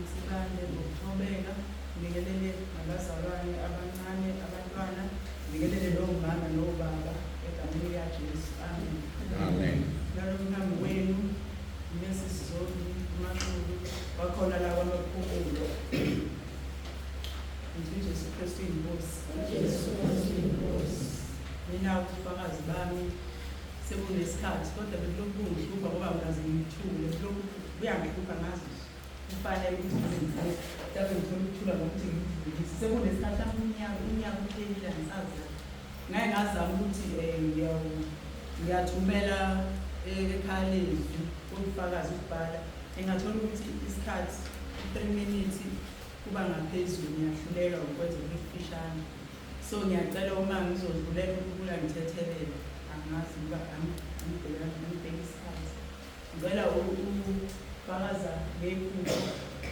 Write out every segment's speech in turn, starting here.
sibande ngokuthobeka, ngikelele abazalwane abancane, abantwana, ngikelele nomama nobaba egameni likaJesu. Amen. Amen. Nalomhambi wenu, Mrs. Zoli Mashulu, wakhona la kwamaphumulo. Ngijesu Kristu inkosi. Mina ubufakazi bami sekunesikhathi kodwa bekulokhu kungihlupha ngoba ngazi ngithule, lokhu kuyangihlupha ngazi. Kufanele ukuthi ngithole ukuthula ngokuthi ngidlulise. Sekunesikhathi unyaka uphelile angisazi. Ngake ngazama ukuthi ngiyathumela ekhaya lethu ubufakazi ukubhala. Engathola ukuthi isikhathi 3 minutes kuba ngaphezulu ngiyahluleka ukwenza ukufishana. So ngiyacela uma ngizodlulela ukula ngithethelele angazi ukuba angibheka isikhathi. Ngicela ukufakaza ngephupho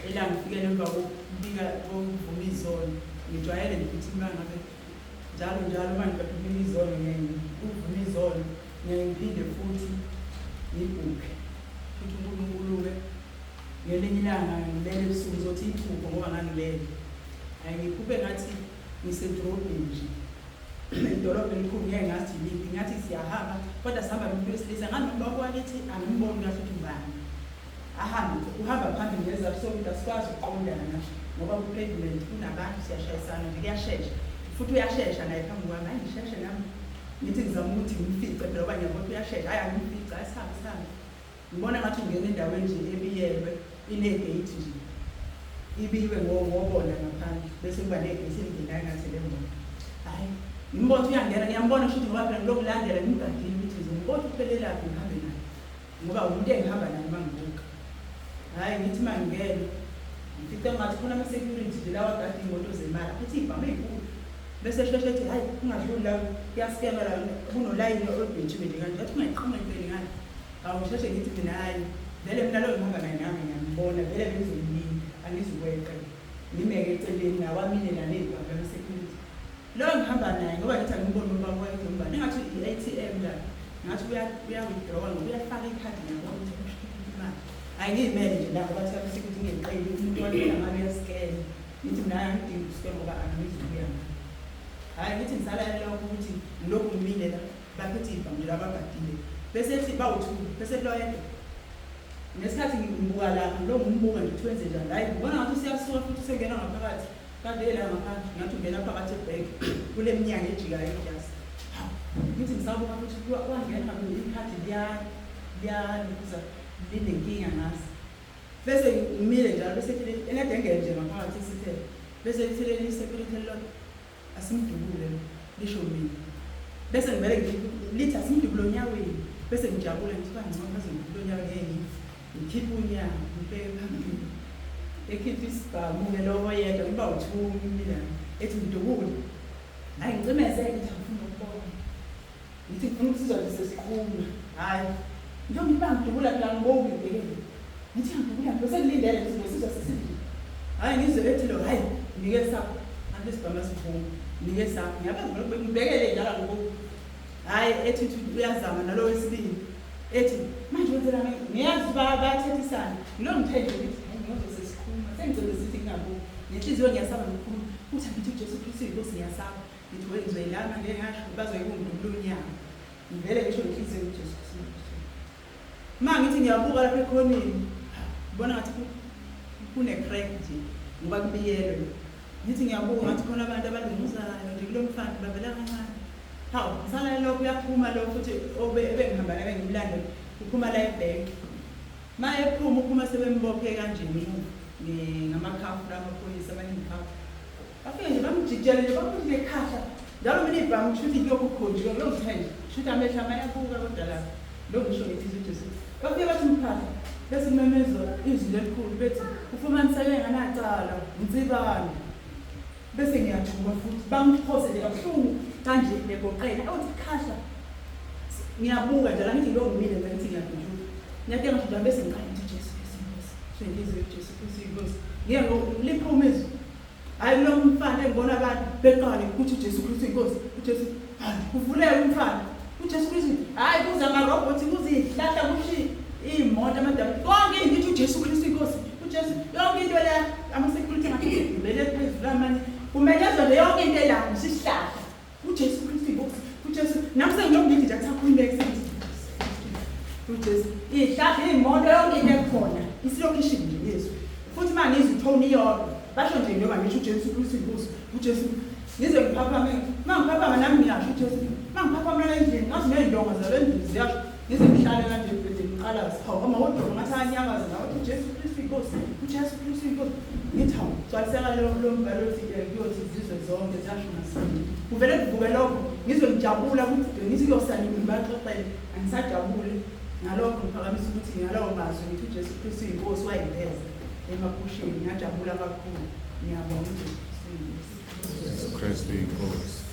elangifike emva kokubika kokuvuma izolo. Ngijwayele ukuthi uma ngabe njalo uma ngivuma izolo ukuvuma izolo ngiphinde futhi ngibhukhe futhi uNkulunkulu-ke ngelinye ilanga ngilele ebusuku ngizothi iphupho ngoba ngangilele. Ngiphuphe ngathi ngisedrobheni nje edolobheni elikhulu ngeke ngathi yiliphi, ngathi siyahamba kodwa sihamba nomuntu wesilisa nganomba wakithi angimboni kahle ukuthi ngubani. Uhamba phambili ngezathu sokuthi asikwazi ukuqondana ngoba ku-pavement kunabantu siyashayisana nje kuyashesha futhi uyashesha naye phambi kwami. Hayi ngisheshe nami ngithi ngizama ukuthi ngimfice phela ngoba ngiyabona uyashesha. Hayi angimfice, hayi sihambe. Ngibona ngathi ungena endaweni nje ebiyelwe inegate nje ibiwe ngobona ngaphandle bese kuba negate elingenayo ngathi le moto. Hayi ngimbona uyangena ngiyambona futhi ngoba phela ngilokulandela ngigadile ukuthi ngibona uphelelaphi ngihambe naye ngoba umuntu engihamba naye mangibuka. Hayi ngithi mangingena ngifice ngathi khona ama-security nje lawa agade iy'moto zemali aphethe iy'bhamu ey'nkulu bese esheshe ethi hayi ungadluli la kuyaskema la kunolayini olubhetshiwe nje kanje athi ungayiqhamuka empeli ngani. Hawu ngisheshe ngithi mina hayi vele mina lo ngihamba naye nami ngiyambona vele bengizoyimini angizukweqa ngimeke eceleni nawamile naney'bhamu ama-security. Lo ngihamba naye ngoba ngithi angimboni ubaba wayethu ngibani engathi i-ATM la ngathi uya-withdrawa ngoba uyafaka ikhadi ngiyabona ukuthi imali. Hayi ngiyimele nje la ngoba thiya ama-security ngiyiqeli umuntu walela ngabe uyaskena ngithi mina hayi angidingi ukuskena ngoba angizukuya ngani. Hayi ngithi ngisalayela lokho ukuthi ngilokhu ngimile la baphethe iy'bhamu nje labagadile bese ethi bawuthula bese loyedwa ngesikhathi ngibuka lapha lo ngimbuka nje ukuthi wenze njani. Hayi ngibona ngathi usiyasuka futhi usengena ngaphakathi kanti yena ngaphandle ngathi ungena phakathi ebheke kule minyango ejikayo ejasi. Ngithi ngisabuka futhi wangena ikhadi liyaluza linenkinga ngazi bese ngimile njalo bese enedengele nje ngaphakathi isithele bese lithelele i-security elilodwa asimdubule lisho mina bese ngivele lithi asimdubule onyaweni bese ngijabule ngithi bangcono bazongidubule onyaweni ngikhiphe unyawo ngibheke phambili ekhiphe isibhamu-ke lowo yedwa ngiba uthumi mina ethi ngidubule. Hayi ngicimezeke ngithi angifuna ukubona ngithi ngifuna ukusizwa lisesiqhuma. Hayi njengoba ngiba ngidubula phela ngibonge ngibhekele ngithi ngidubula bese ngilindele ukuthi ngesizwa sesibili. Hayi ngizwe ethi lo hayi ngike sakho anti isibhamu asiphuma ngike sakho ngiyabe ngibhekele njalo ngoku. Hayi ethi uyazama nalo wesibili ethi manje wenzela ngiyazi bathethisana ngilo ngithenje ukuthi hayi ngiyozwe sesikhuluma sengicela sithi ngingabuki ngenhliziyo ngiyasaba nokukhulu uthi ngithi uJesu Kristu inkosi ngiyasaba ngithi wenzwelana ngeke ngasho bazoyikungidubula unyawo ngivele ngisho ngenhliziyo uJesu Kristu. Ma ngithi ngiyabuka lapha ekhoneni ngibona ngathi kune-crack nje ngoba kubiyelwe. Ngithi ngiyabuka ngathi khona abantu abalunguzayo nje kulo mfana bavela kancane. Hawu ngisalale lokho uyaphuma lo futhi ebengihamba naye ngimlande uphuma la ebheke. Ma uphuma sebembophe kanje ngamakhafu lamaphoyisa abaningikhafu bafike nje bamjijele nje bamfuthi nekhahla njalo mina ibhamu shuthi lokhu khonjwe lo ngithenje shuthi amehla amayabuka kodwa lapha lo ngisho ngithi uJesu bafike bathi mphahla bese kumemezwa izwi elikhulu bethi ufumaniseke nganacala insibane bese ngiyathuka futhi bangiphosele kabuhlungu kanje neboqela awuthi khahla ngiyabuka njalo ngithi lo ngimile ngithi ngiyadudula ngiyadinga ukuthi bese ngiqala ngithi Jesu Kristu sengizwe Jesu Kristu inkosi ngiyaliphumeza. Hayi lo mfana engibona abantu beqale ukuthi uJesu Kristu inkosi uJesu kuvuleke umfana uJesu Kristu hayi kuza amarobhothi kuzidlahla kushi iy'moto amadaba konke ngithi uJesu Kristu inkosi uJesu yonke into la ama-security ngakuvele phezulu amanye kumelezwe le yonke into elanga sisihlahla uJesu Kristu inkosi uJesu nami sengilokhu nje akusakhululeke uJesu ihlahla imoto yonke into ekhona isilokhu ishini Yesu futhi manje izithoni yodwa basho nje njengoba ngisho uJesu Kristu inkosi uJesu nize ngiphaphame mangiphapha nami ngiyasho uJesu mangiphapha mina endlini ngathi nezindonga zalendlu ziyasho nize ngihlale kanje bese ngiqala sihawu amawodwa ngathi anyakaza nawe uJesu Kristu inkosi uJesu Kristu inkosi ngithi hawu gcwaliseka lo mbhalo othi kuyothi izizwe zonke ziyasho ngasini kuvele kuvuke lokho ngizwe ngijabula ukuthi ngithi kuyosalima ngibaxoxele angisajabule ngalokho ngiphakamisa ukuthi ngalawo mazwi ngithi uJesu Kristu inkosi wayiveza emaphusheni ngiyajabula kakhulu ngiyabonga uJesu Kristu inkosi.